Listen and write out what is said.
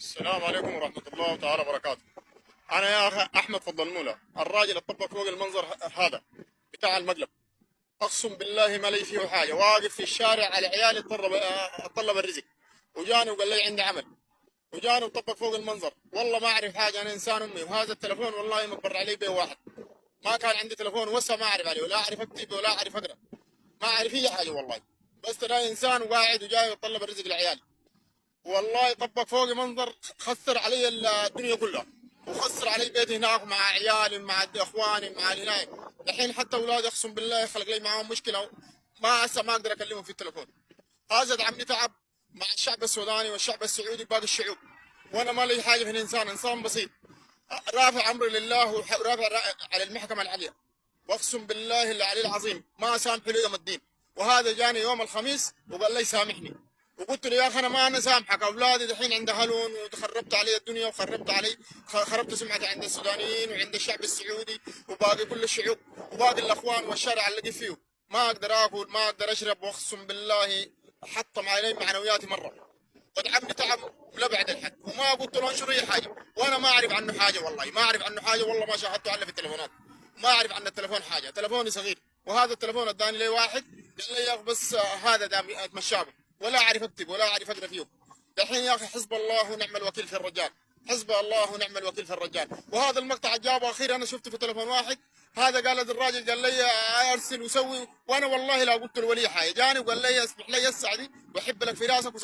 السلام عليكم ورحمة الله تعالى وبركاته. أنا يا أخي أحمد فضل المولى، الراجل الطبق فوق المنظر هذا بتاع المقلب. أقسم بالله ما لي فيه حاجة، واقف في الشارع على عيالي أطلب الرزق، وجاني وقال لي عندي عمل، وجاني وطبق فوق المنظر. والله ما أعرف حاجة، أنا إنسان أمي، وهذا التلفون والله مقبر عليه بيه واحد. ما كان عندي تلفون وسه ما أعرف عليه، ولا أعرف أكتب ولا أعرف أقرأ، ما أعرف أي حاجة والله. بس أنا إنسان وقاعد وجاي وطلب الرزق لعيالي. والله طبق فوقي منظر، خسر علي الدنيا كلها، وخسر علي بيتي هناك مع عيالي مع اخواني مع هناك. الحين حتى اولادي اقسم بالله خلق لي معاهم مشكله، ما هسه ما اقدر اكلمهم في التليفون. هذا دعمني تعب مع الشعب السوداني والشعب السعودي وباقي الشعوب، وانا ما لي حاجه في الانسان، انسان بسيط رافع امري لله ورافع على المحكمه العليا. واقسم بالله العلي العظيم ما سامحه لي يوم الدين. وهذا جاني يوم الخميس وقال لي سامحني، وقلت له يا اخي انا ما انا سامحك، اولادي دحين عند هلون وخربت علي الدنيا وخربت علي، خربت سمعتي عند السودانيين وعند الشعب السعودي وباقي كل الشعوب وباقي الاخوان والشارع اللي فيه. ما اقدر اكل ما اقدر اشرب، واقسم بالله حطم علي معنوياتي مره، ودعمني تعب لا بعد الحد، وما قلت له انشر اي حاجه، وانا ما اعرف عنه حاجه والله، ما اعرف عنه حاجه والله، ما شاهدته الا في التليفونات. ما اعرف عن التليفون حاجه، تليفوني صغير، وهذا التليفون اداني لي واحد قال لي يا اخي بس هذا دام اتمشاه، ولا اعرف اكتب ولا اعرف اقرا فيه. دحين يا اخي حسب الله ونعم الوكيل في الرجال، حسب الله ونعم الوكيل في الرجال. وهذا المقطع جابه اخير انا شفته في تليفون واحد، هذا قال الراجل قال لي ارسل وسوي، وانا والله لا قلت له ولي حاجه، جاني وقال لي اسمح لي السعدي واحب لك في راسك